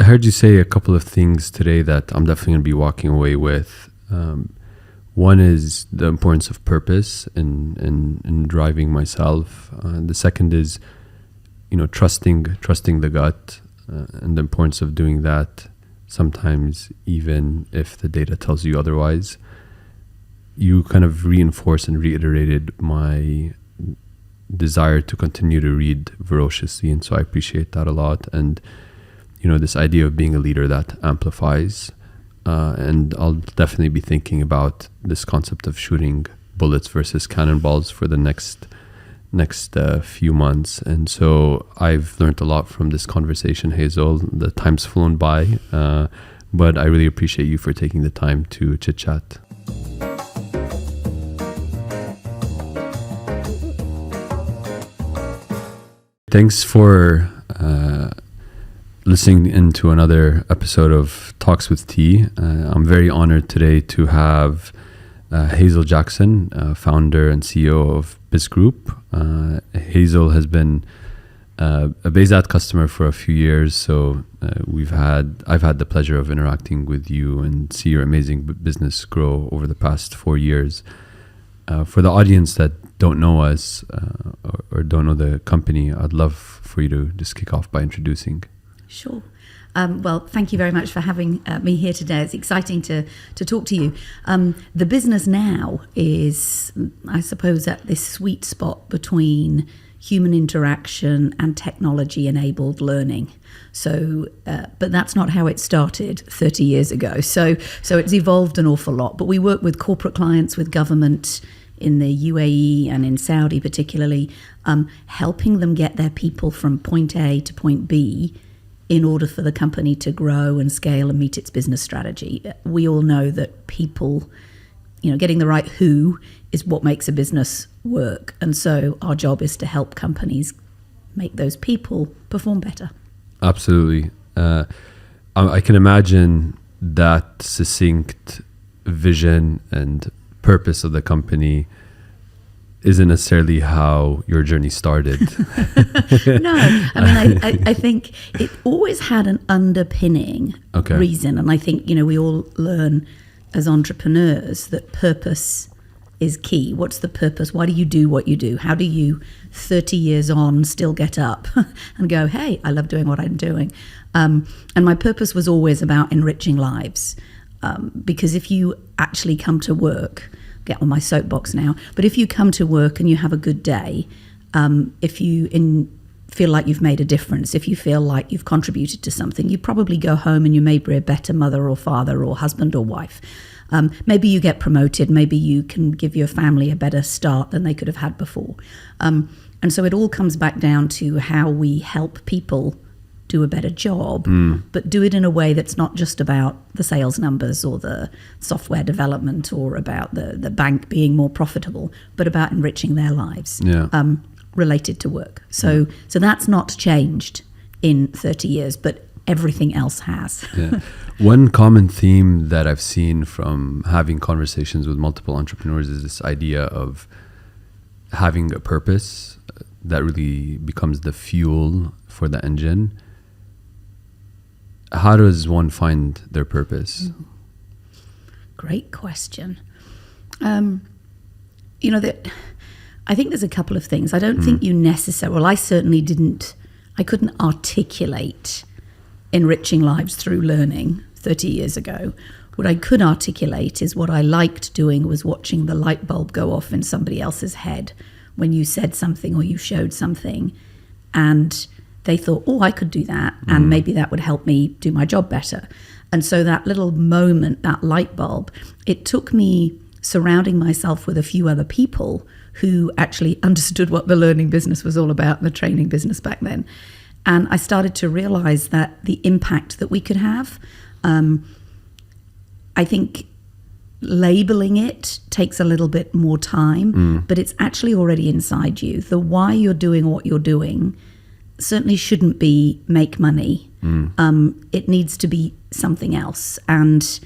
I heard you say a couple of things today that I'm definitely going to be walking away with. One is the importance of purpose in driving myself. The second is, trusting the gut and the importance of doing that. Sometimes even if the data tells you otherwise. You kind of reinforced and reiterated my desire to continue to read voraciously, and so I appreciate that a lot. And this idea of being a leader that amplifies, and I'll definitely be thinking about this concept of shooting bullets versus cannonballs for the next few months. And so I've learned a lot from this conversation, Hazel. The time's flown by, but I really appreciate you for taking the time to chit chat. Thanks for listening into another episode of Talks with T. I'm very honored today to have Hazel Jackson, founder and CEO of BizGroup. Hazel has been a BizAd customer for a few years, so I've had the pleasure of interacting with you and see your amazing business grow over the past 4 years. For the audience that don't know us or don't know the company, I'd love for you to just kick off by introducing. Sure. Well, thank you very much for having me here today. It's exciting to talk to you. The business now is, I suppose, at this sweet spot between human interaction and technology-enabled learning. So, but that's not how it started 30 years ago. So it's evolved an awful lot. But we work with corporate clients, with government in the UAE and in Saudi particularly, helping them get their people from point A to point B in order for the company to grow and scale and meet its business strategy. We all know that people, getting the right who is what makes a business work. And so our job is to help companies make those people perform better. Absolutely. I can imagine that succinct vision and purpose of the company isn't necessarily how your journey started. No, I think it always had an underpinning reason. And I think, we all learn as entrepreneurs that purpose is key. What's the purpose? Why do you do what you do? How do you, 30 years on, still get up and go, hey, I love doing what I'm doing? And my purpose was always about enriching lives. Because if you actually come to work, get on my soapbox now, but if you come to work and you have a good day, if you feel like you've made a difference, if you feel like you've contributed to something, you probably go home and you may be a better mother or father or husband or wife. Maybe you get promoted, maybe you can give your family a better start than they could have had before. And so it all comes back down to how we help people do a better job, but do it in a way that's not just about the sales numbers or the software development or about the bank being more profitable, but about enriching their lives related to work. So that's not changed in 30 years, but everything else has. One common theme that I've seen from having conversations with multiple entrepreneurs is this idea of having a purpose that really becomes the fuel for the engine. How does one find their purpose? Great question. I think there's a couple of things. I don't think you necessarily, well, I certainly I couldn't articulate enriching lives through learning 30 years ago. What I could articulate is what I liked doing was watching the light bulb go off in somebody else's head when you said something or you showed something and they thought, oh, I could do that, and maybe that would help me do my job better. And so that little moment, that light bulb, it took me surrounding myself with a few other people who actually understood what the learning business was all about, the training business back then. And I started to realize that the impact that we could have, I think labeling it takes a little bit more time, but it's actually already inside you. The why you're doing what you're doing certainly shouldn't be make money. It needs to be something else. And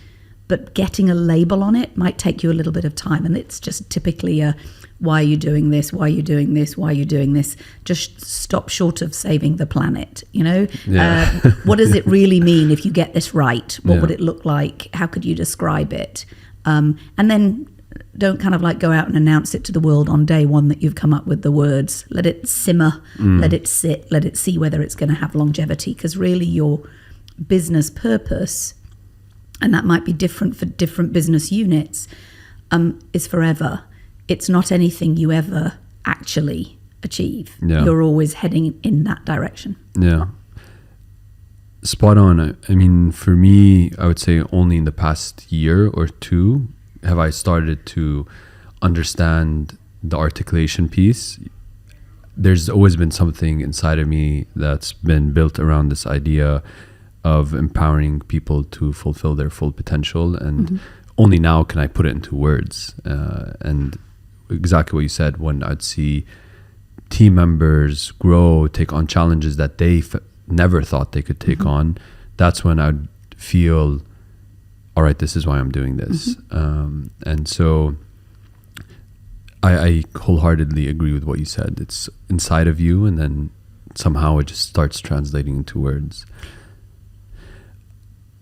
but getting a label on it might take you a little bit of time. And it's just typically a, why are you doing this? Why are you doing this? Why are you doing this? Just stop short of saving the planet, you know? Yeah. What does it really mean if you get this right? What would it look like? How could you describe it? And then don't kind of like go out and announce it to the world on day one that you've come up with the words. Let it simmer, let it sit, let it see whether it's going to have longevity. Because really your business purpose, and that might be different for different business units, is forever. It's not anything you ever actually achieve. Yeah. You're always heading in that direction. Yeah. Spot on. I mean, for me, I would say only in the past year or two have I started to understand the articulation piece. There's always been something inside of me that's been built around this idea of empowering people to fulfill their full potential. And only now can I put it into words. And exactly what you said, when I'd see team members grow, take on challenges that they never thought they could take on, that's when I'd feel, all right, this is why I'm doing this. And so I wholeheartedly agree with what you said. It's inside of you, and then somehow it just starts translating into words.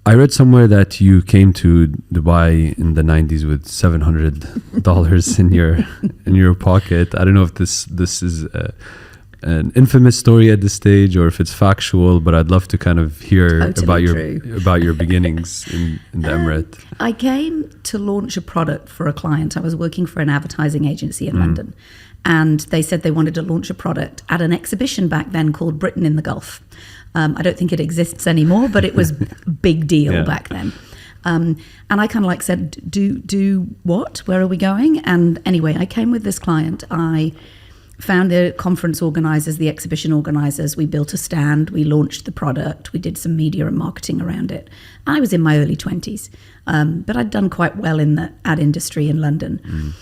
I read somewhere that you came to Dubai in the 90s with $700 in your pocket. I don't know if this is an infamous story at this stage or if it's factual, but I'd love to kind of hear about your beginnings in the Emirate. I came to launch a product for a client. I was working for an advertising agency in London, and they said they wanted to launch a product at an exhibition back then called Britain in the Gulf. I don't think it exists anymore, but it was a big deal back then. And I kind of like said, do what? Where are we going? And anyway, I came with this client. I found the conference organizers, the exhibition organizers. We built a stand. We launched the product. We did some media and marketing around it. I was in my early 20s, but I'd done quite well in the ad industry in London.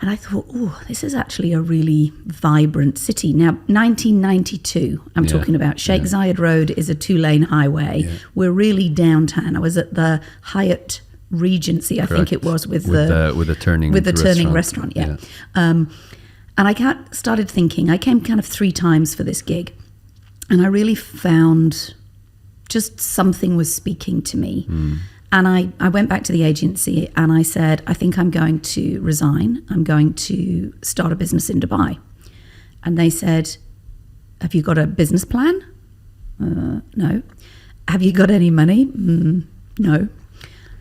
And I thought, oh, this is actually a really vibrant city. Now, 1992, I'm talking about. Sheikh Zayed Road is a 2-lane highway. Yeah. We're really downtown. I was at the Hyatt Regency, I think it was, with the turning restaurant. Yeah. And I started thinking, I came kind of 3 times for this gig, and I really found just something was speaking to me. And I went back to the agency and I said, I think I'm going to resign. I'm going to start a business in Dubai. And they said, have you got a business plan? No. Have you got any money? No.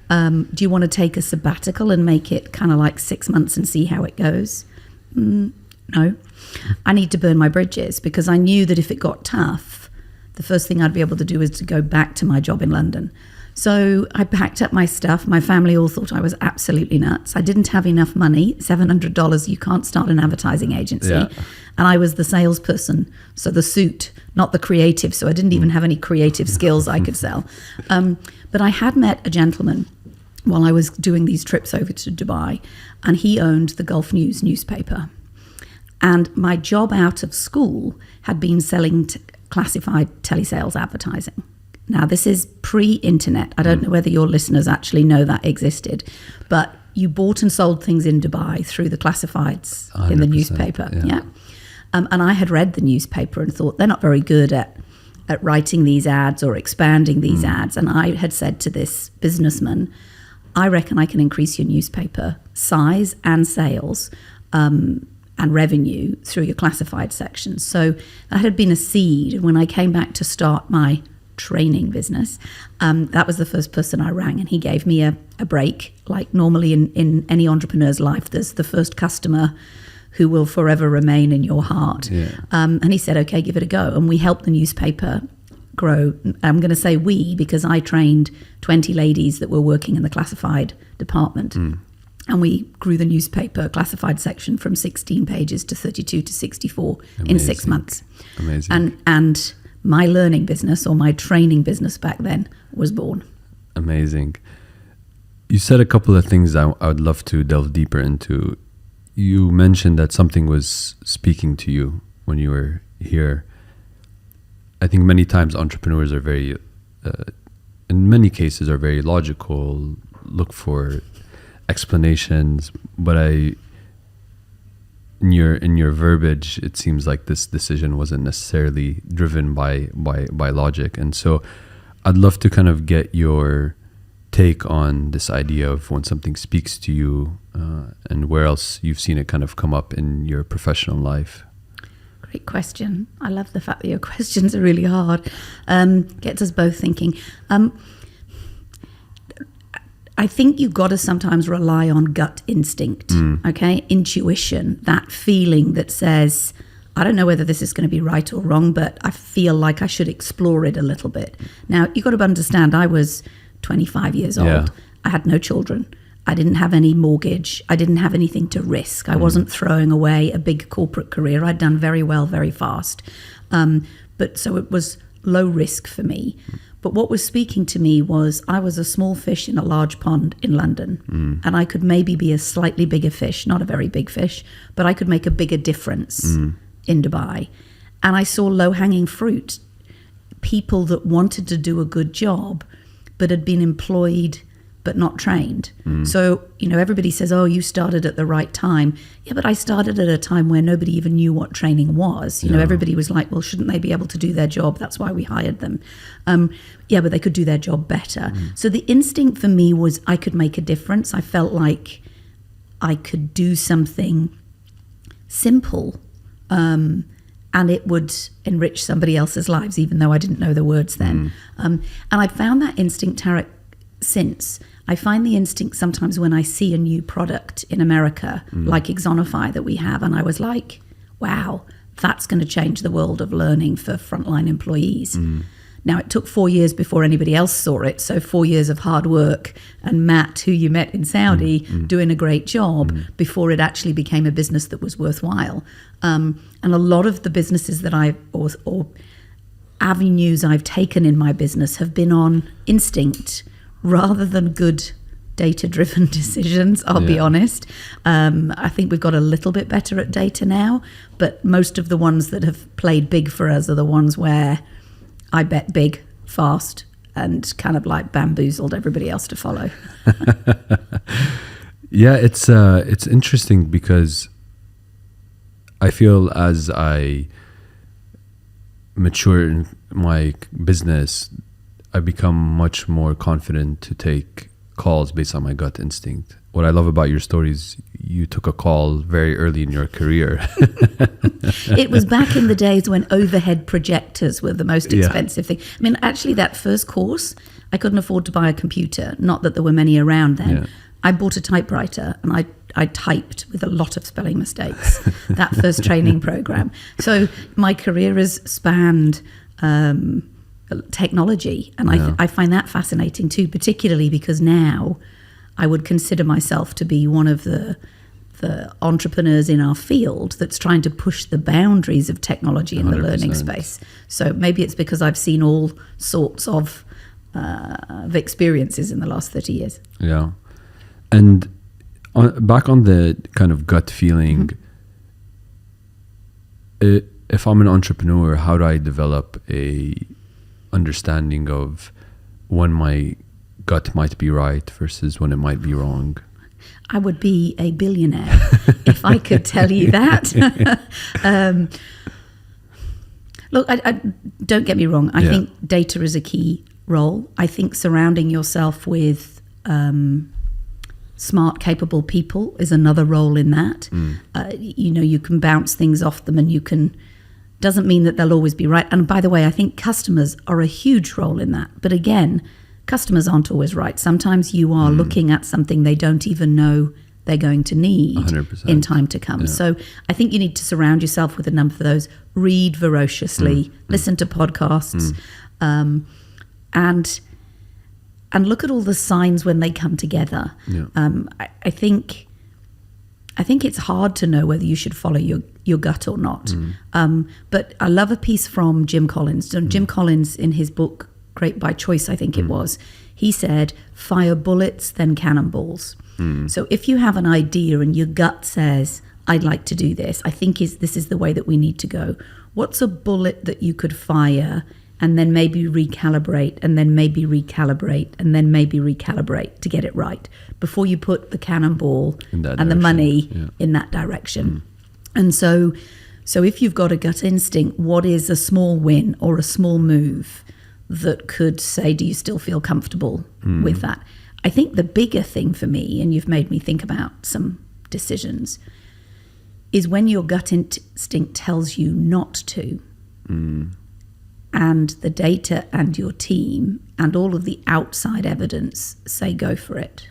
Do you want to take a sabbatical and make it kind of like 6 months and see how it goes? No. I need to burn my bridges, because I knew that if it got tough, the first thing I'd be able to do is to go back to my job in London. So I packed up my stuff. My family all thought I was absolutely nuts. I didn't have enough money, $700. You can't start an advertising agency. Yeah. And I was the salesperson, so the suit, not the creative. So I didn't even have any creative skills I could sell. But I had met a gentleman while I was doing these trips over to Dubai, and he owned the Gulf News newspaper. And my job out of school had been selling classified telesales advertising. Now, this is pre-internet. I don't know whether your listeners actually know that existed, but you bought and sold things in Dubai through the classifieds in the newspaper. Yeah. And I had read the newspaper and thought, they're not very good at writing these ads or expanding these ads. And I had said to this businessman, I reckon I can increase your newspaper size and sales and revenue through your classified sections. So that had been a seed. When I came back to start my training business, that was the first person I rang, and he gave me a break. Like normally in any entrepreneur's life, there's the first customer who will forever remain in your heart. And he said, okay, give it a go. And we helped the newspaper grow. I'm going to say we, because I trained 20 ladies that were working in the classified department. And we grew the newspaper classified section from 16 pages to 32 to 64 in 6 months. Amazing. And my learning business, or my training business back then, was born. Amazing. You said a couple of things I would love to delve deeper into. You mentioned that something was speaking to you when you were here. I think many times entrepreneurs are very, in many cases, are very logical, look for explanations, but in your verbiage, it seems like this decision wasn't necessarily driven by logic. And so I'd love to kind of get your take on this idea of when something speaks to you, and where else you've seen it kind of come up in your professional life. Great question. I love the fact that your questions are really hard. Gets us both thinking. I think you've got to sometimes rely on gut instinct, okay? Intuition, that feeling that says, I don't know whether this is going to be right or wrong, but I feel like I should explore it a little bit. Now, you've got to understand, I was 25 years old. I had no children. I didn't have any mortgage. I didn't have anything to risk. I wasn't throwing away a big corporate career. I'd done very well, very fast. But so it was low risk for me. But what was speaking to me was I was a small fish in a large pond in London, and I could maybe be a slightly bigger fish, not a very big fish, but I could make a bigger difference in Dubai. And I saw low-hanging fruit, people that wanted to do a good job but had been employed but not trained. So, everybody says, oh, you started at the right time. Yeah, but I started at a time where nobody even knew what training was. Everybody was like, well, shouldn't they be able to do their job? That's why we hired them. Yeah, but they could do their job better. So the instinct for me was I could make a difference. I felt like I could do something simple, and it would enrich somebody else's lives, even though I didn't know the words then. And I found that instinct, Tarek, since. I find the instinct sometimes when I see a new product in America, like Exonify that we have, and I was like, wow, that's going to change the world of learning for frontline employees. Now, it took 4 years before anybody else saw it, so 4 years of hard work, and Matt, who you met in Saudi, doing a great job before it actually became a business that was worthwhile. And a lot of the businesses that or avenues I've taken in my business have been on instinct rather than good data-driven decisions, I'll be honest. I think we've got a little bit better at data now, but most of the ones that have played big for us are the ones where I bet big, fast, and kind of like bamboozled everybody else to follow. Yeah, it's interesting because I feel as I mature in my business, I become much more confident to take calls based on my gut instinct. What I love about your story is you took a call very early in your career. It was back in the days when overhead projectors were the most expensive thing. I mean, actually, that first course, I couldn't afford to buy a computer. Not that there were many around then. Yeah. I bought a typewriter and I typed with a lot of spelling mistakes, that first training program. So my career has spanned technology, and I find that fascinating too, particularly because now I would consider myself to be one of the entrepreneurs in our field that's trying to push the boundaries of technology in 100%. The learning space. So maybe it's because I've seen all sorts of experiences in the last 30 years. Yeah. And back on the kind of gut feeling, if I'm an entrepreneur, how do I develop a understanding of when my gut might be right versus when it might be wrong? I would be a billionaire if I could tell you that. Look, I don't get me wrong. I think data is a key role. I think surrounding yourself with smart, capable people is another role in that. You can bounce things off them, and you can. Doesn't mean that they'll always be right. And by the way, I think customers are a huge role in that. But again, customers aren't always right. Sometimes you are looking at something they don't even know they're going to need 100%. In time to come. Yeah. So I think you need to surround yourself with a number of those. Read voraciously, listen to podcasts, and look at all the signs when they come together. Yeah. I think it's hard to know whether you should follow your gut or not. But I love a piece from Jim Collins. Jim Collins, in his book, Great by Choice, I think it was, he said, fire bullets, then cannonballs. So if you have an idea and your gut says, I'd like to do this, I think this is the way that we need to go. What's a bullet that you could fire and then maybe recalibrate, and then maybe recalibrate, and then maybe recalibrate to get it right before you put the cannonball and the money in that direction. And so if you've got a gut instinct, what is a small win or a small move that could say, do you still feel comfortable with that? I think the bigger thing for me, and you've made me think about some decisions, is when your gut instinct tells you not to. And the data and your team and all of the outside evidence say go for it.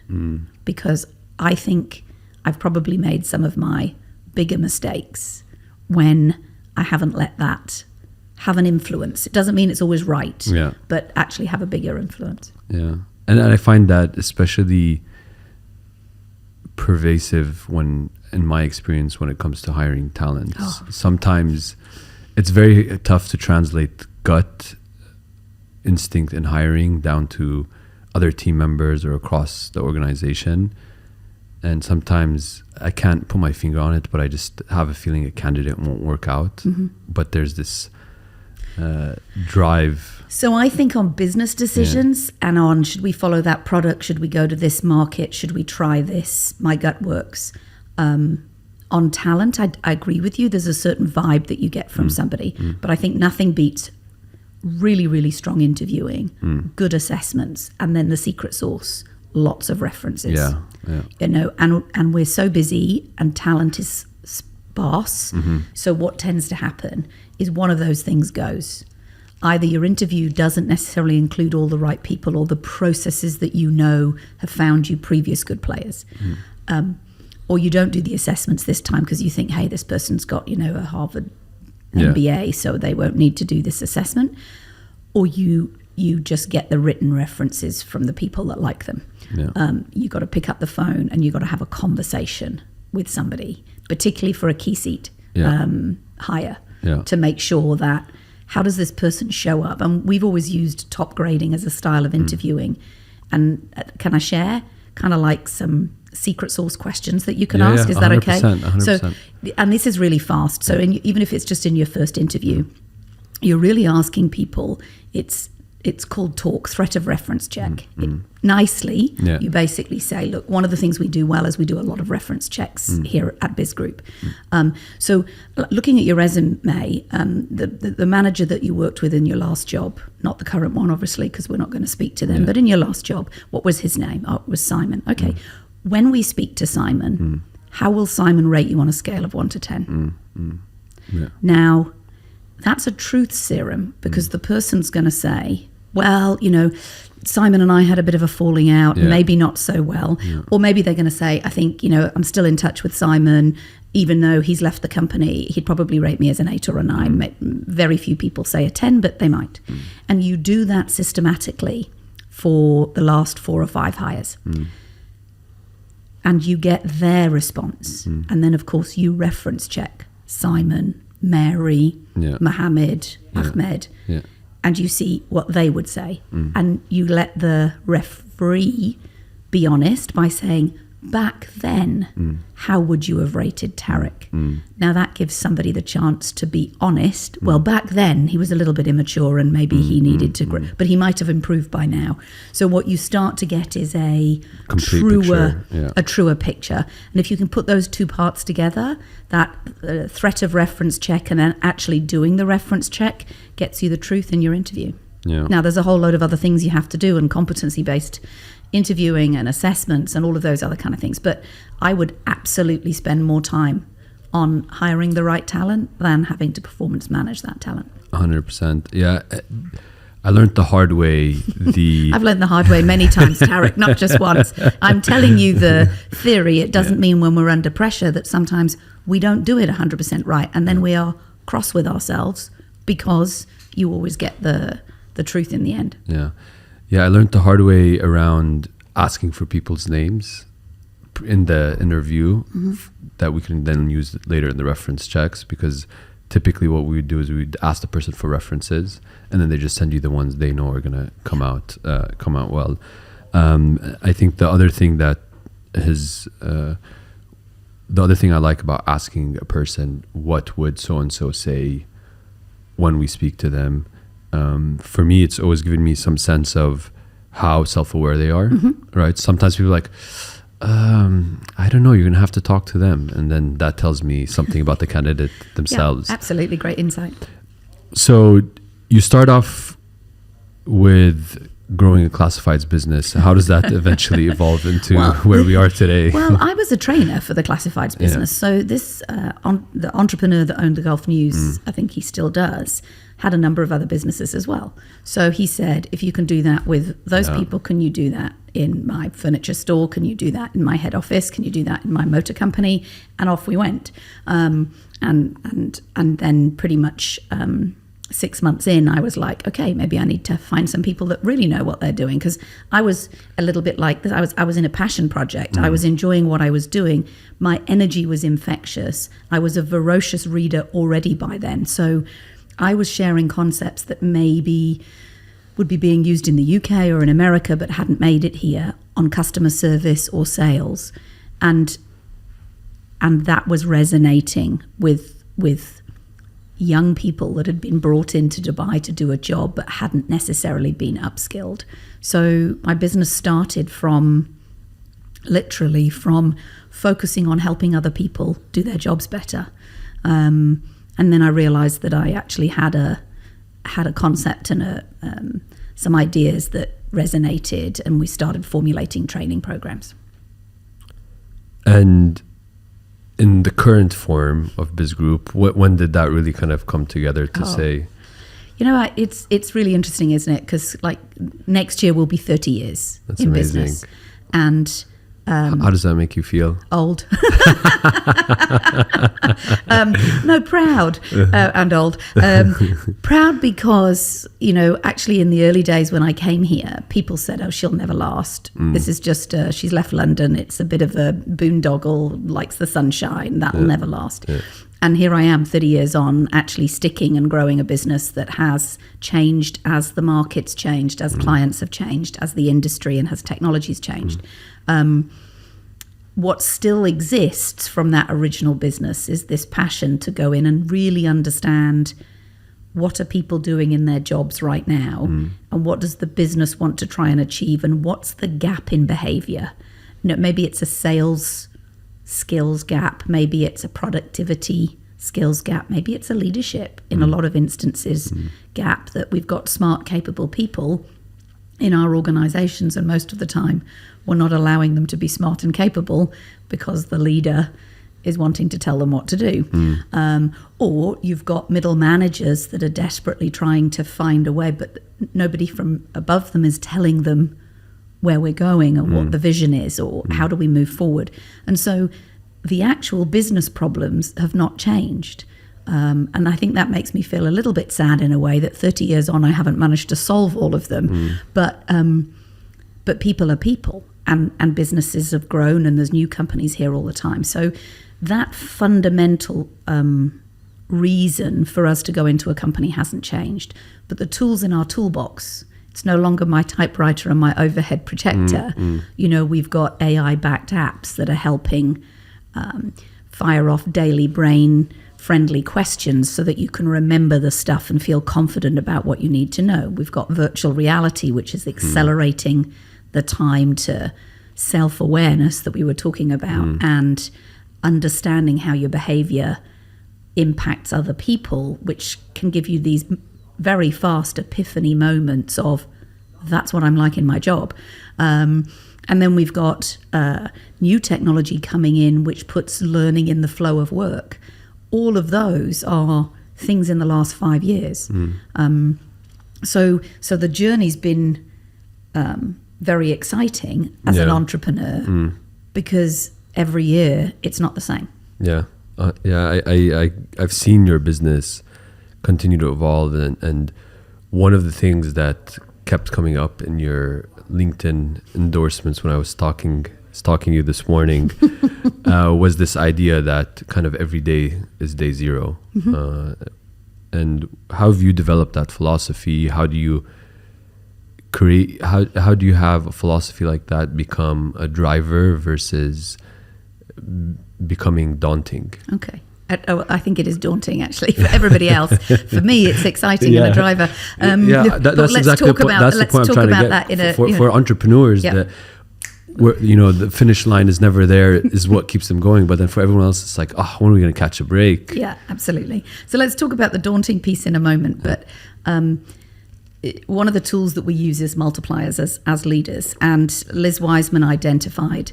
Because I think I've probably made some of my bigger mistakes when I haven't let that have an influence. It doesn't mean it's always right, but actually have a bigger influence. Yeah. And I find that especially pervasive in my experience, when it comes to hiring talent. Sometimes it's very tough to translate gut instinct in hiring down to other team members or across the organization. And sometimes I can't put my finger on it, but I just have a feeling a candidate won't work out. But there's this drive. So I think on business decisions and on, should we follow that product? Should we go to this market? Should we try this? My gut works. On talent, I agree with you. There's a certain vibe that you get from somebody. But I think nothing beats really, really strong interviewing, good assessments, and then the secret sauce, lots of references. You know, and we're so busy and talent is sparse. So what tends to happen is one of those things goes. Either your interview doesn't necessarily include all the right people, or the processes that you know have found you previous good players. Or you don't do the assessments this time because you think, hey, this person's got, you know, a Harvard MBA, so they won't need to do this assessment. Or you just get the written references from the people that like them. You got to pick up the phone and you got to have a conversation with somebody, particularly for a key seat hire, to make sure that, how does this person show up? And we've always used top grading as a style of interviewing. And can I share kind of like some secret sauce questions that you can ask? Is that okay? 100%. So, and this is really fast. So even if it's just in your first interview, you're really asking people, it's called talk, threat of reference check. Nicely, you basically say, look, one of the things we do well is we do a lot of reference checks here at BizGroup. So looking at your resume, the manager that you worked with in your last job, not the current one, obviously, because we're not going to speak to them, but in your last job, what was his name? Oh, it was Simon. Okay. When we speak to Simon, how will Simon rate you on a scale of 1 to 10? Now, that's a truth serum, because the person's going to say, well, you know, Simon and I had a bit of a falling out, maybe not so well. Or maybe they're going to say, I think, you know, I'm still in touch with Simon, even though he's left the company, he'd probably rate me as an 8 or a 9. Very few people say a 10, but they might. And you do that systematically for the last 4 or 5 hires. And you get their response. And then, of course, you reference check Simon, Mary, Mohammed, Ahmed, and you see what they would say. And you let the referee be honest by saying, back then, how would you have rated Tarek? Now that gives somebody the chance to be honest. Well, back then he was a little bit immature and maybe he needed to grow, but he might have improved by now. So what you start to get is a truer picture. And if you can put those two parts together, that threat of reference check and then actually doing the reference check gets you the truth in your interview. Now there's a whole load of other things you have to do, and competency-based interviewing and assessments and all of those other kind of things. But I would absolutely spend more time on hiring the right talent than having to performance manage that talent. 100%. Yeah. I learned the hard way. I've learned the hard way many times, Tarek, not just once. I'm telling you the theory. It doesn't mean when we're under pressure that sometimes we don't do it 100% right. And then we are cross with ourselves because you always get the truth in the end. Yeah, I learned the hard way around asking for people's names in the interview that we can then use later in the reference checks, because typically what we would do is we'd ask the person for references and then they just send you the ones they know are going to come out well. I think the other thing that the other thing I like about asking a person, what would so-and-so say when we speak to them, for me, it's always given me some sense of how self-aware they are, right? Sometimes people are like, I don't know, you're going to have to talk to them. And then that tells me something about the candidate themselves. Yeah, absolutely. Great insight. So you start off with growing a classifieds business. How does that eventually evolve into where we are today? Well, I was a trainer for the classifieds business. So this the entrepreneur that owned the Gulf News, I think he still does, had a number of other businesses as well. So he said, if you can do that with those people, can you do that in my furniture store? Can you do that in my head office? Can you do that in my motor company? And off we went. And then pretty much 6 months in, I was like, okay, maybe I need to find some people that really know what they're doing, because I was a little bit like this. I was in a passion project. I was enjoying what I was doing. My energy was infectious. I was a voracious reader already by then. So I was sharing concepts that maybe would be being used in the UK or in America but hadn't made it here, on customer service or sales. And that was resonating with young people that had been brought into Dubai to do a job but hadn't necessarily been upskilled. So my business started literally from focusing on helping other people do their jobs better. And then I realized that I actually had a concept and some ideas that resonated, and we started formulating training programs. And in the current form of BizGroup, when did that really kind of come together to say? You know, it's really interesting, isn't it? Because like next year will be 30 years That's in amazing. business. And how does that make you feel? Old. No, proud and old. Proud because, you know, actually in the early days when I came here, people said, oh, she'll never last. This is just, she's left London. It's a bit of a boondoggle, likes the sunshine. That'll never last. Yeah. And here I am 30 years on, actually sticking and growing a business that has changed as the market's changed, as clients have changed, as the industry and as technology's changed. What still exists from that original business is this passion to go in and really understand what are people doing in their jobs right now, and what does the business want to try and achieve, and what's the gap in behavior. You know, maybe it's a sales skills gap, maybe it's a productivity skills gap, maybe it's a leadership, in a lot of instances, gap, that we've got smart, capable people in our organizations, and most of the time we're not allowing them to be smart and capable because the leader is wanting to tell them what to do. Or you've got middle managers that are desperately trying to find a way, but nobody from above them is telling them where we're going or what the vision is, or how do we move forward. And so the actual business problems have not changed. And I think that makes me feel a little bit sad in a way, that 30 years on I haven't managed to solve all of them. But people are people, and businesses have grown, and there's new companies here all the time. So that fundamental reason for us to go into a company hasn't changed. But the tools in our toolbox, it's no longer my typewriter and my overhead projector. You know, we've got AI-backed apps that are helping fire off daily brain-friendly questions so that you can remember the stuff and feel confident about what you need to know. We've got virtual reality, which is accelerating the time to self-awareness that we were talking about, and understanding how your behavior impacts other people, which can give you these very fast epiphany moments of, that's what I'm like in my job. And then we've got new technology coming in, which puts learning in the flow of work. All of those are things in the last 5 years. So the journey's been very exciting as an entrepreneur, because every year it's not the same. I've seen your business continue to evolve, and one of the things that kept coming up in your LinkedIn endorsements when I was stalking you this morning was this idea that kind of every day is day zero. And how have you developed that philosophy? How do you create, how do you have a philosophy like that become a driver versus becoming daunting? Okay. I think it is daunting, actually, for everybody else. For me, it's exciting and a driver. That's exactly the point. That's the point I'm trying to get. For entrepreneurs, that the finish line is never there, is what keeps them going. But then for everyone else, it's like, oh, when are we going to catch a break? Yeah, absolutely. So let's talk about the daunting piece in a moment. But one of the tools that we use is multipliers as leaders. And Liz Wiseman identified,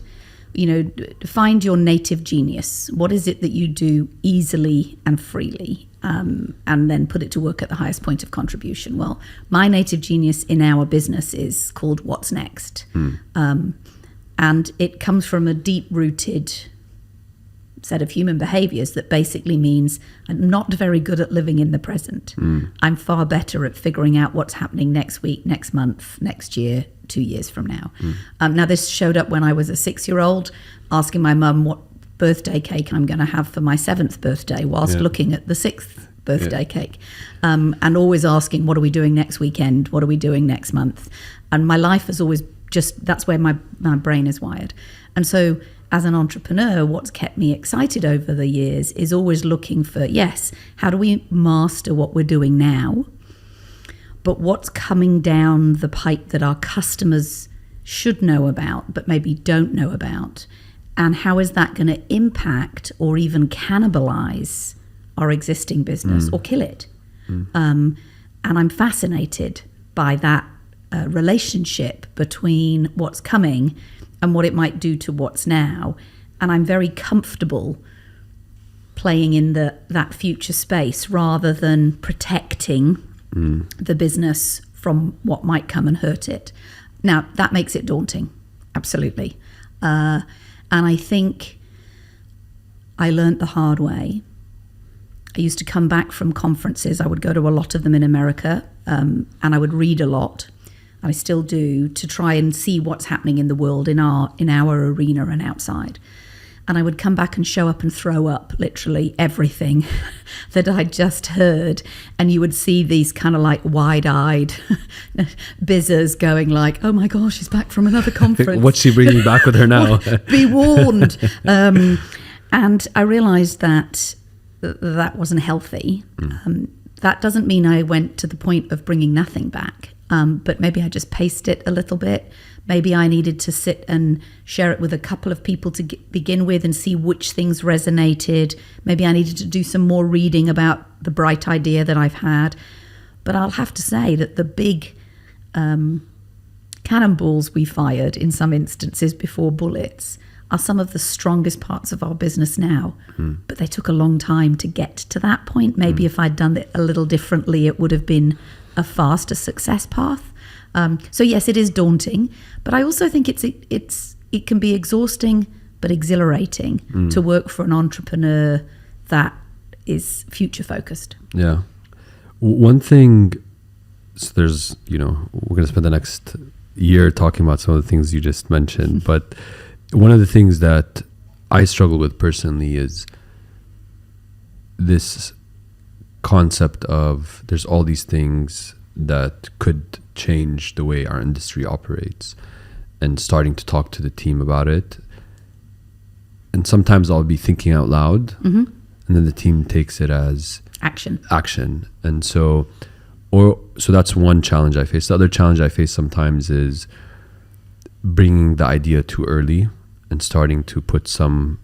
find your native genius. What is it that you do easily and freely? And then put it to work at the highest point of contribution. Well, my native genius in our business is called What's Next. And it comes from a deep-rooted set of human behaviors that basically means I'm not very good at living in the present. I'm far better at figuring out what's happening next week, next month, next year, 2 years from now. Now, this showed up when I was a 6-year-old, asking my mum what birthday cake I'm going to have for my 7th birthday whilst looking at the 6th birthday cake. And always asking, what are we doing next weekend? What are we doing next month? And my life has always that's where my brain is wired. And so as an entrepreneur, what's kept me excited over the years is always looking for, how do we master what we're doing now? But what's coming down the pipe that our customers should know about, but maybe don't know about? And how is that going to impact or even cannibalize our existing business or kill it? And I'm fascinated by that relationship between what's coming and what it might do to what's now. And I'm very comfortable playing in that future space rather than protecting the business from what might come and hurt it. Now, that makes it daunting, absolutely. And I think I learned the hard way. I used to come back from conferences. I would go to a lot of them in America, and I would read a lot. I still do, to try and see what's happening in the world, in our arena and outside. And I would come back and show up and throw up literally everything that I'd just heard. And you would see these kind of like wide-eyed bizzers going like, oh my gosh, she's back from another conference. What's she bringing back with her now? Be warned. And I realized that wasn't healthy. That doesn't mean I went to the point of bringing nothing back. But maybe I just paced it a little bit. Maybe I needed to sit and share it with a couple of people to begin with and see which things resonated. Maybe I needed to do some more reading about the bright idea that I've had. But I'll have to say that the big cannonballs we fired in some instances before bullets are some of the strongest parts of our business now. But they took a long time to get to that point. Maybe if I'd done it a little differently, it would have been a faster success path. So yes, it is daunting, but I also think it can be exhausting but exhilarating to work for an entrepreneur that is future focused. Yeah. One thing, so there's, we're going to spend the next year talking about some of the things you just mentioned, but one of the things that I struggle with personally is this concept of there's all these things that could change the way our industry operates, and starting to talk to the team about it. And sometimes I'll be thinking out loud, and then the team takes it as action. And so that's one challenge I face. The other challenge I face sometimes is bringing the idea too early and starting to put some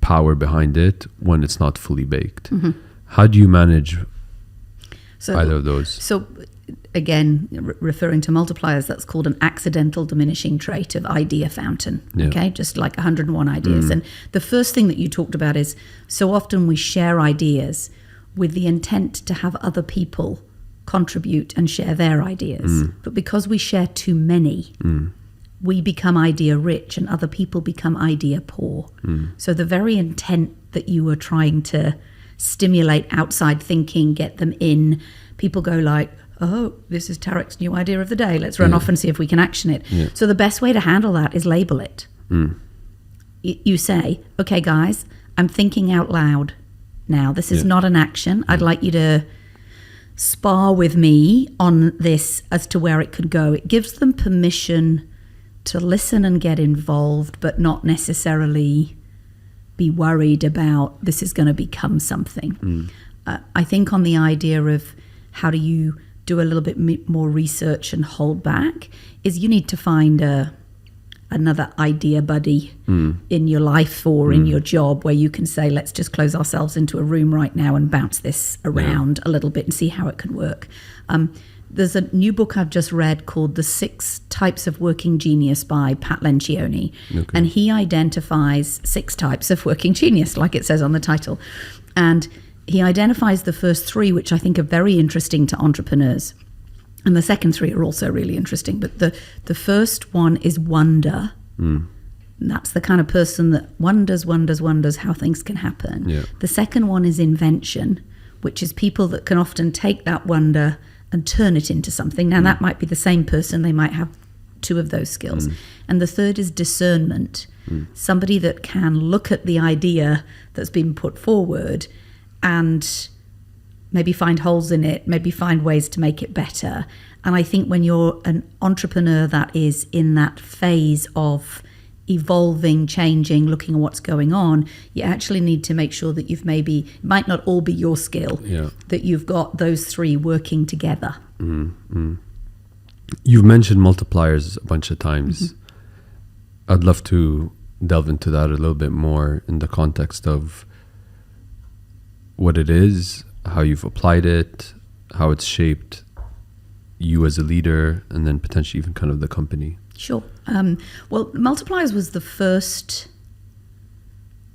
power behind it when it's not fully baked. How do you manage either of those? So again, referring to multipliers, that's called an accidental diminishing trait of idea fountain. Okay, just like 101 ideas. And the first thing that you talked about is so often we share ideas with the intent to have other people contribute and share their ideas. But because we share too many, we become idea rich and other people become idea poor. So the very intent that you were trying to stimulate outside thinking, get them in, people go like, oh, this is Tarek's new idea of the day. Let's run off and see if we can action it. So the best way to handle that is label it. You say, okay, guys, I'm thinking out loud now. This is not an action. I'd like you to spar with me on this as to where it could go. It gives them permission to listen and get involved, but not necessarily be worried about this is going to become something. I think on the idea of how do you do a little bit more research and hold back is you need to find another idea buddy in your life or in your job where you can say, let's just close ourselves into a room right now and bounce this around a little bit and see how it can work. There's a new book I've just read called The 6 Types of Working Genius by Pat Lencioni. And he identifies 6 types of working genius, like it says on the title. And he identifies the first 3, which I think are very interesting to entrepreneurs. And the second 3 are also really interesting. But the first one is wonder. And that's the kind of person that wonders how things can happen. Yeah. The second one is invention, which is people that can often take that wonder and turn it into something. Now, that might be the same person. They might have 2 of those skills. And the third is discernment, somebody that can look at the idea that's been put forward and maybe find holes in it, maybe find ways to make it better. And I think when you're an entrepreneur that is in that phase of evolving, changing, looking at what's going on, you actually need to make sure that it might not all be your skill, that you've got those 3 working together. You've mentioned multipliers a bunch of times. I'd love to delve into that a little bit more in the context of what it is, how you've applied it, how it's shaped you as a leader, and then potentially even kind of the company. Sure. Well, Multipliers was the first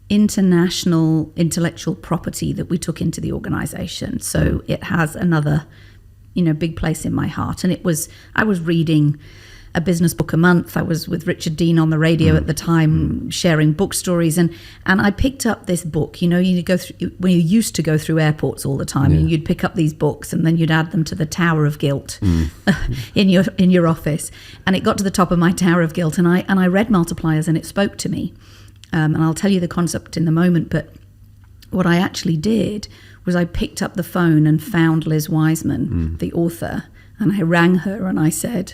international intellectual property that we took into the organization. So it has another, big place in my heart. And I was reading a business book a month. I was with Richard Dean on the radio at the time, sharing book stories. And I picked up this book. You go through, when you used to go through airports all the time, and you'd pick up these books and then you'd add them to the Tower of Guilt in your office. And it got to the top of my Tower of Guilt, and I read Multipliers, and it spoke to me. And I'll tell you the concept in the moment, but what I actually did was I picked up the phone and found Liz Wiseman, the author, and I rang her and I said,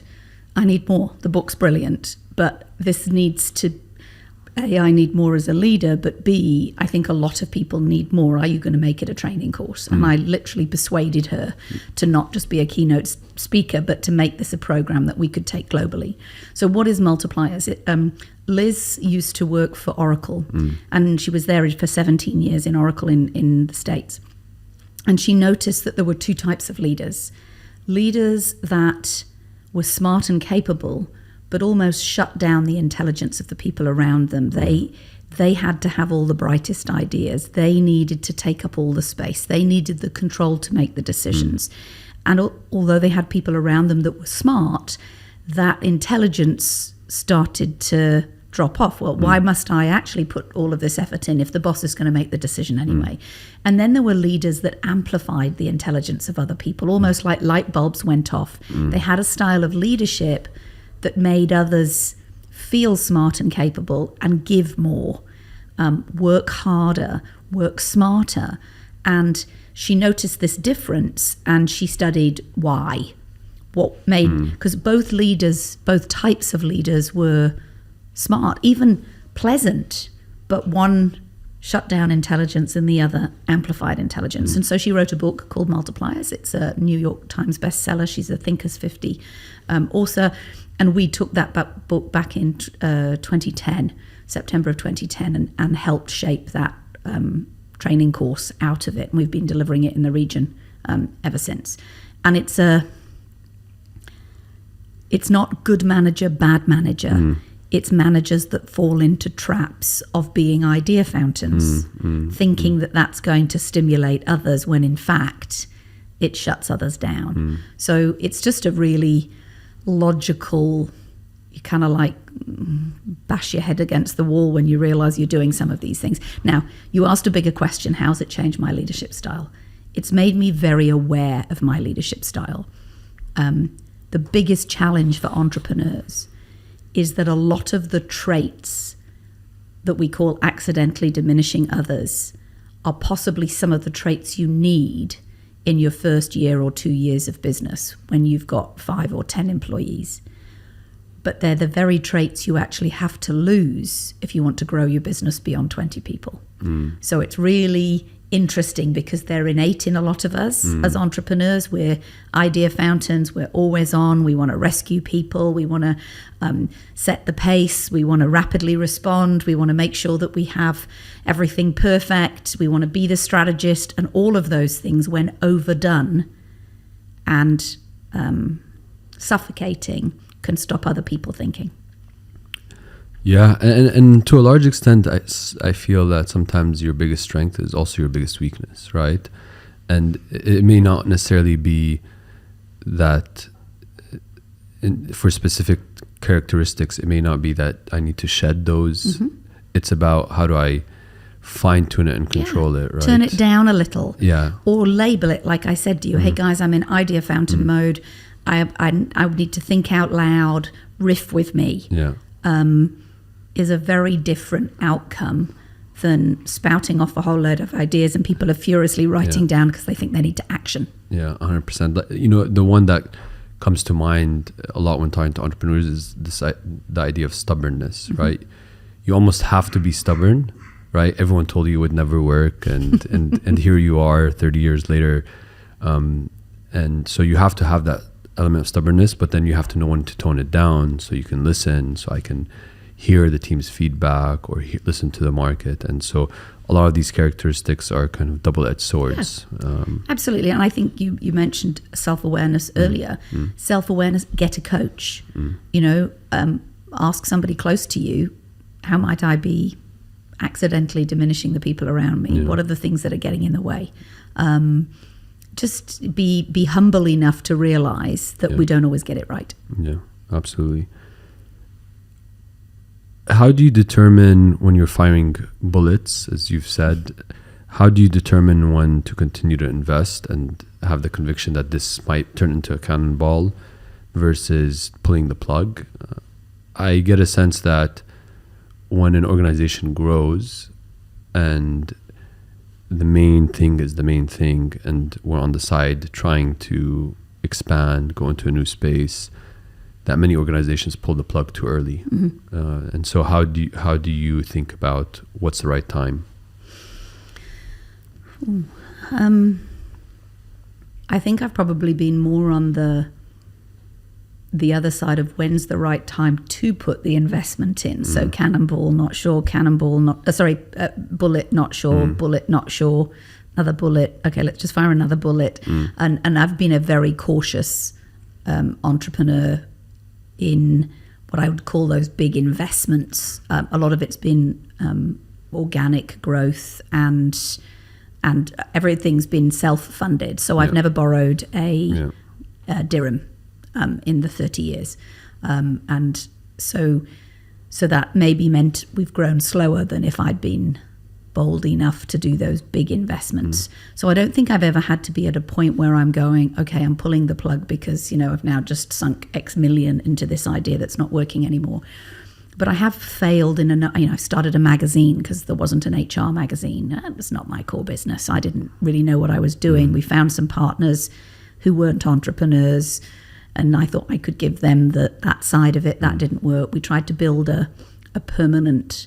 I need more. The book's brilliant, but this needs to, A, I need more as a leader, but B, I think a lot of people need more. Are you going to make it a training course? And I literally persuaded her to not just be a keynote speaker, but to make this a program that we could take globally. So what is Multipliers? Liz used to work for Oracle, and she was there for 17 years in Oracle in the States. And she noticed that there were 2 types of leaders. Leaders that were smart and capable, but almost shut down the intelligence of the people around them. They had to have all the brightest ideas. They needed to take up all the space. They needed the control to make the decisions. And although they had people around them that were smart, that intelligence started to drop off. Well, why must I actually put all of this effort in if the boss is going to make the decision anyway? And then there were leaders that amplified the intelligence of other people, almost like light bulbs went off. They had a style of leadership that made others feel smart and capable and give more, work harder, work smarter. And she noticed this difference, and she studied why. What made, because both types of leaders were smart, even pleasant, but one shut down intelligence and the other amplified intelligence. And so she wrote a book called Multipliers. It's a New York Times bestseller. She's a Thinkers 50 author. And we took that book back in 2010, September of 2010, and helped shape that training course out of it. And we've been delivering it in the region ever since. And it's not good manager, bad manager. It's managers that fall into traps of being idea fountains, thinking that that's going to stimulate others when in fact it shuts others down. So it's just a really logical, you kind of like bash your head against the wall when you realize you're doing some of these things. Now, you asked a bigger question, how's it changed my leadership style? It's made me very aware of my leadership style. The biggest challenge for entrepreneurs is that a lot of the traits that we call accidentally diminishing others are possibly some of the traits you need in your first year or 2 years of business when you've got 5 or 10 employees. but they're the very traits you actually have to lose if you want to grow your business beyond 20 people. So it's really interesting because they're innate in a lot of us as entrepreneurs. We're idea fountains. We're always on. We want to rescue people. We want to set the pace. We want to rapidly respond. We want to make sure that we have everything perfect. We want to be the strategist, and all of those things, when overdone and suffocating, can stop other people thinking. Yeah, and to a large extent, I feel that sometimes your biggest strength is also your biggest weakness, right? And it may not necessarily be that for specific characteristics, it may not be that I need to shed those. It's about how do I fine-tune it and control it, right? Turn it down a little. Yeah. Or label it, like I said to you, hey guys, I'm in idea fountain mode. I need to think out loud, riff with me. Yeah. Is a very different outcome than spouting off a whole load of ideas and people are furiously writing down because they think they need to action. Yeah, 100%. You know, the one that comes to mind a lot when talking to entrepreneurs is the idea of stubbornness, right? You almost have to be stubborn, right? Everyone told you it would never work, and here you are 30 years later. And so you have to have that element of stubbornness, but then you have to know when to tone it down so you can listen, so I can hear the team's feedback or listen to the market. And so a lot of these characteristics are kind of double-edged swords. Yeah. Absolutely. And I think you mentioned self-awareness earlier. Self-awareness, get a coach. You know, ask somebody close to you, how might I be accidentally diminishing the people around me? What are the things that are getting in the way? Just be humble enough to realize that we don't always get it right. Yeah, absolutely. How do you determine when you're firing bullets, as you've said? How do you determine when to continue to invest and have the conviction that this might turn into a cannonball versus pulling the plug? I get a sense that when an organization grows and the main thing is the main thing and we're on the side trying to expand, go into a new space, that many organizations pull the plug too early. And so how do you think about what's the right time? I think I've probably been more on the other side of when's the right time to put the investment in. So cannonball, not sure. Cannonball, not bullet, not sure. Bullet, not sure. Another bullet. Okay, let's just fire another bullet. And I've been a very cautious entrepreneur in what I would call those big investments. A lot of it's been organic growth and everything's been self-funded. So I've never borrowed a dirham in the 30 years. And so that maybe meant we've grown slower than if I'd been bold enough to do those big investments. So I don't think I've ever had to be at a point where I'm going, okay, I'm pulling the plug because, you know, I've now just sunk X million into this idea that's not working anymore. But I have failed I started a magazine because there wasn't an HR magazine. It was not my core business. I didn't really know what I was doing. We found some partners who weren't entrepreneurs and I thought I could give them that side of it. That didn't work. We tried to build a permanent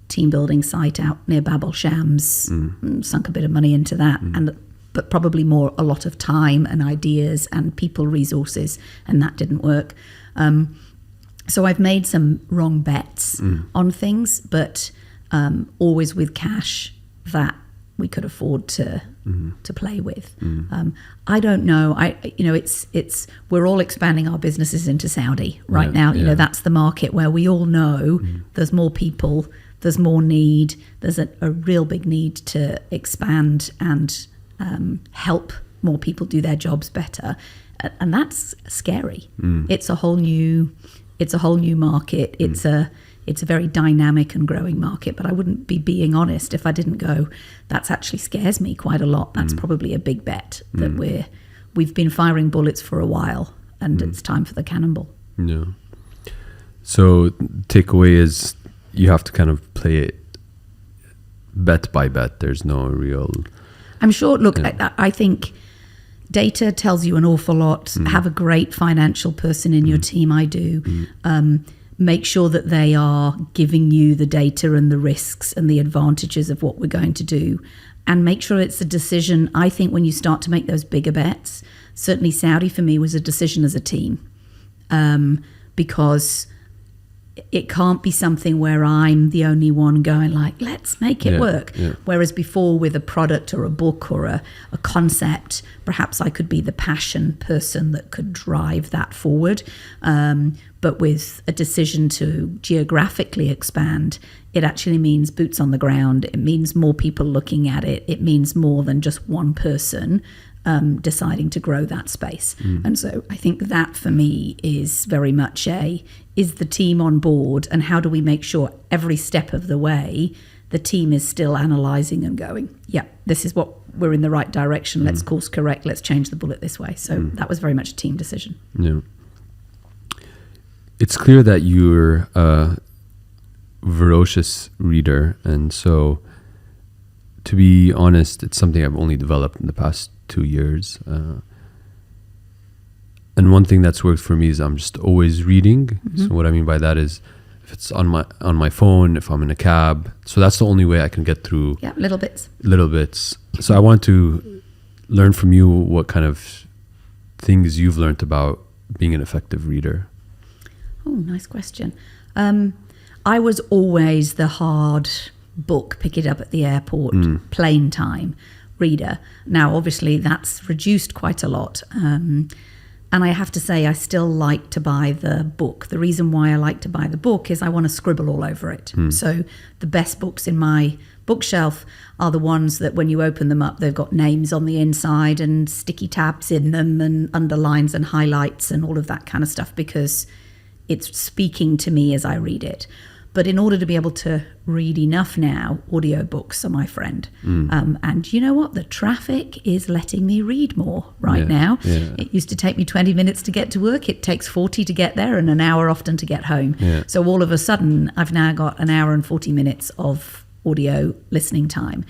team building site out near Bab el Shams, sunk a bit of money into that, but probably more a lot of time and ideas and people resources, and that didn't work. So I've made some wrong bets on things, but always with cash that we could afford to play with. I don't know. It's we're all expanding our businesses into Saudi right now. You know, that's the market where we all know there's more people. There's more need. There's a real big need to expand and help more people do their jobs better, and that's scary. It's a whole new market. It's a very dynamic and growing market. But I wouldn't be being honest if I didn't go, that actually scares me quite a lot. That's probably a big bet that we've been firing bullets for a while, and it's time for the cannonball. Yeah. So takeaway is, you have to kind of play it bet by bet. There's no real... I'm sure, look, I think data tells you an awful lot. Have a great financial person in your team. I do. Make sure that they are giving you the data and the risks and the advantages of what we're going to do. And make sure it's a decision. I think when you start to make those bigger bets, certainly Saudi for me was a decision as a team, because it can't be something where I'm the only one going like, let's make it work. Yeah. Whereas before with a product or a book or a concept, perhaps I could be the passion person that could drive that forward. But with a decision to geographically expand, it actually means boots on the ground. It means more people looking at it. It means more than just one person deciding to grow that space. And so I think that for me is very much is the team on board, and how do we make sure every step of the way the team is still analysing and going, yeah, this is what we're in the right direction. Let's course correct. Let's change the bullet this way. So that was very much a team decision. Yeah. It's clear that you're a voracious reader, and so to be honest, it's something I've only developed in the past 2 years. And one thing that's worked for me is I'm just always reading. So what I mean by that is if it's on my phone, if I'm in a cab. So that's the only way I can get through. Yeah, little bits. So I want to learn from you what kind of things you've learned about being an effective reader. Oh, nice question. I was always the hard book, pick it up at the airport, plane time reader. Now, obviously, that's reduced quite a lot. And I have to say, I still like to buy the book. The reason why I like to buy the book is I want to scribble all over it. So the best books in my bookshelf are the ones that when you open them up, they've got names on the inside and sticky tabs in them and underlines and highlights and all of that kind of stuff, because it's speaking to me as I read it. But in order to be able to read enough now, audiobooks are my friend. And you know what? The traffic is letting me read more now. Yeah. It used to take me 20 minutes to get to work. It takes 40 to get there and an hour often to get home. Yeah. So all of a sudden, I've now got an hour and 40 minutes of audio listening time.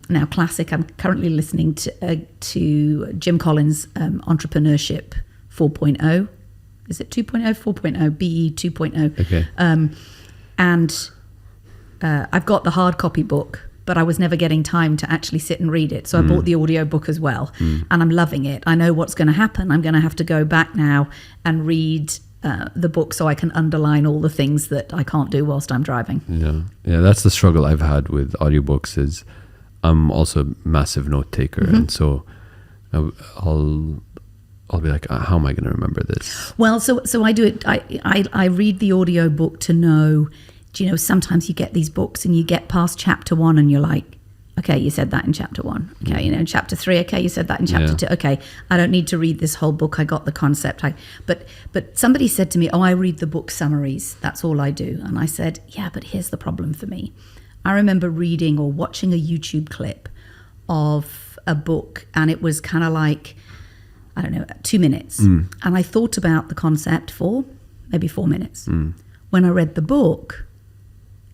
Now, classic, I'm currently listening to Jim Collins' Entrepreneurship 4.0. Is it 2.0, 4.0, BE 2.0? Okay. And I've got the hard copy book, but I was never getting time to actually sit and read it. So I bought the audio book as well, and I'm loving it. I know what's going to happen. I'm going to have to go back now and read the book so I can underline all the things that I can't do whilst I'm driving. Yeah, that's the struggle I've had with audiobooks. Is I'm also a massive note taker, and so I'll be like, how am I going to remember this? Well, so I do it. I read the audio book to know. Do you know, sometimes you get these books and you get past chapter 1 and you're like, okay, you said that in chapter 1. Okay, in chapter 3, okay, you said that in chapter 2. Okay, I don't need to read this whole book. I got the concept. But somebody said to me, I read the book summaries. That's all I do. And I said, yeah, but here's the problem for me. I remember reading or watching a YouTube clip of a book, and it was kind of like, I don't know, 2 minutes. And I thought about the concept for maybe 4 minutes. When I read the book,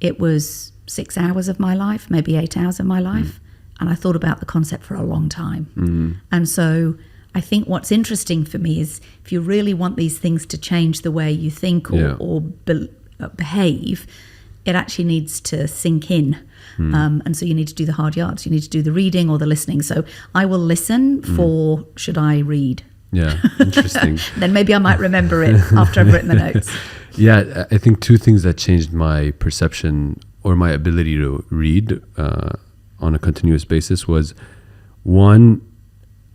it was 6 hours of my life, maybe 8 hours of my life. And I thought about the concept for a long time. And so I think what's interesting for me is if you really want these things to change the way you think or behave, it actually needs to sink in. And so you need to do the hard yards. You need to do the reading or the listening. So I will listen for, should I read? Yeah, interesting. Then maybe I might remember it after I've written the notes. Yeah, I think 2 things that changed my perception or my ability to read on a continuous basis was, one,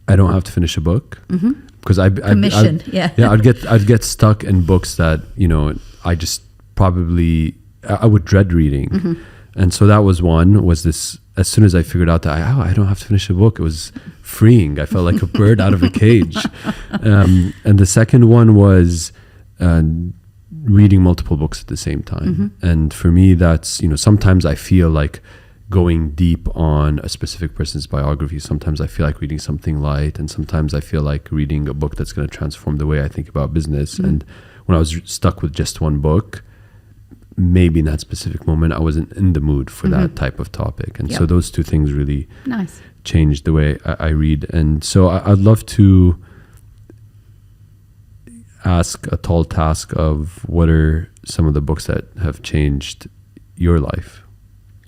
I don't have to finish a book because I'd get stuck in books that, you know, I just probably I would dread reading. And so that was one, was this, as soon as I figured out that I don't have to finish a book, it was freeing. I felt like a bird out of a cage. And the second one was reading multiple books at the same time. And for me, that's, you know, sometimes I feel like going deep on a specific person's biography. Sometimes I feel like reading something light, and sometimes I feel like reading a book that's going to transform the way I think about business. And when I was stuck with just one book, maybe in that specific moment I wasn't in the mood for that type of topic. And so those two things really changed the way I read. And so I'd love to ask a tall task of what are some of the books that have changed your life?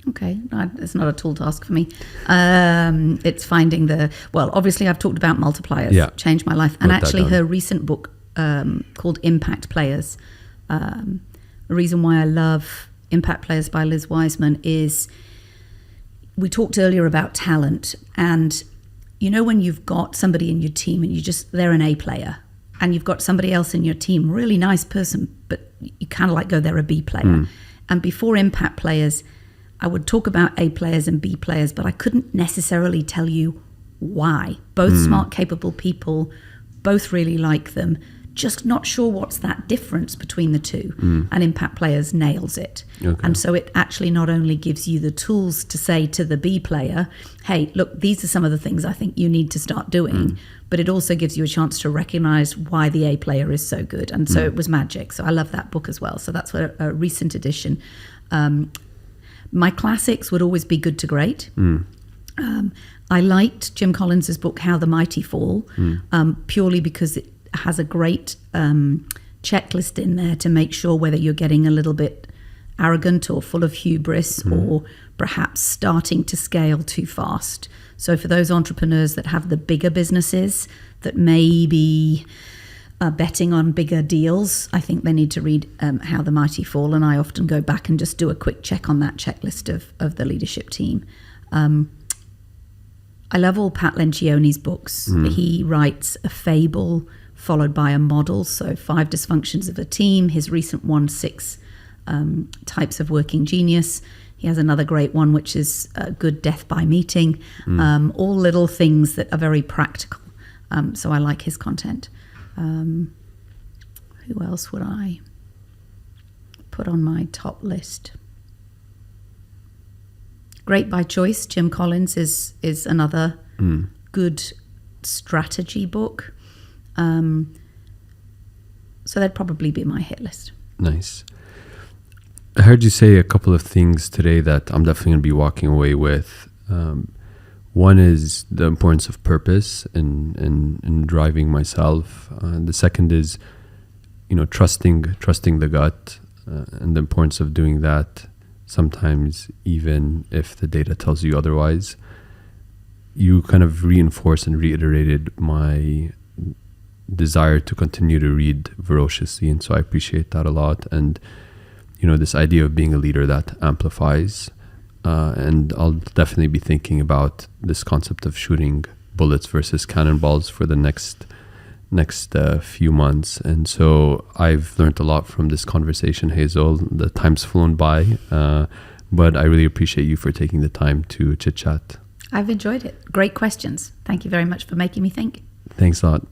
Okay, it's not a tall task for me. It's finding obviously I've talked about multipliers, changed my life. And actually her recent book called Impact Players. The reason why I love Impact Players by Liz Wiseman is we talked earlier about talent. And you know when you've got somebody in your team and they're an A player, and you've got somebody else in your team, really nice person, but you kind of like go, they're a B player. And before Impact Players, I would talk about A players and B players, but I couldn't necessarily tell you why. Both smart, capable people, both really like them, just not sure what's that difference between the two. And Impact Players nails it. Okay. And so it actually not only gives you the tools to say to the B player, hey, look, these are some of the things I think you need to start doing, but it also gives you a chance to recognize why the A player is so good. And so it was magic. So I love that book as well. So that's a recent edition. My classics would always be Good to Great. I liked Jim Collins's book, How the Mighty Fall, purely because it has a great checklist in there to make sure whether you're getting a little bit arrogant or full of hubris or perhaps starting to scale too fast. So for those entrepreneurs that have the bigger businesses that may be betting on bigger deals, I think they need to read How the Mighty Fall. And I often go back and just do a quick check on that checklist of the leadership team. I love all Pat Lencioni's books. He writes a fable followed by a model. So 5 Dysfunctions of a Team. His recent one, 6 Types of Working Genius. He has another great one, which is Good Death by Meeting. All little things that are very practical. So I like his content. Who else would I put on my top list? Great by Choice. Jim Collins is another good strategy book. So that'd probably be my hit list. Nice. I heard you say a couple of things today that I'm definitely going to be walking away with. One is the importance of purpose in driving myself. The second is, trusting the gut and the importance of doing that. Sometimes even if the data tells you otherwise. You kind of reinforced and reiterated my desire to continue to read voraciously, and so I appreciate that a lot. And this idea of being a leader that amplifies, and I'll definitely be thinking about this concept of shooting bullets versus cannonballs for the next few months. And so I've learned a lot from this conversation, Hazel. The time's flown by, but I really appreciate you for taking the time to chit chat. I've enjoyed it. Great questions. Thank you very much for making me think. Thanks a lot.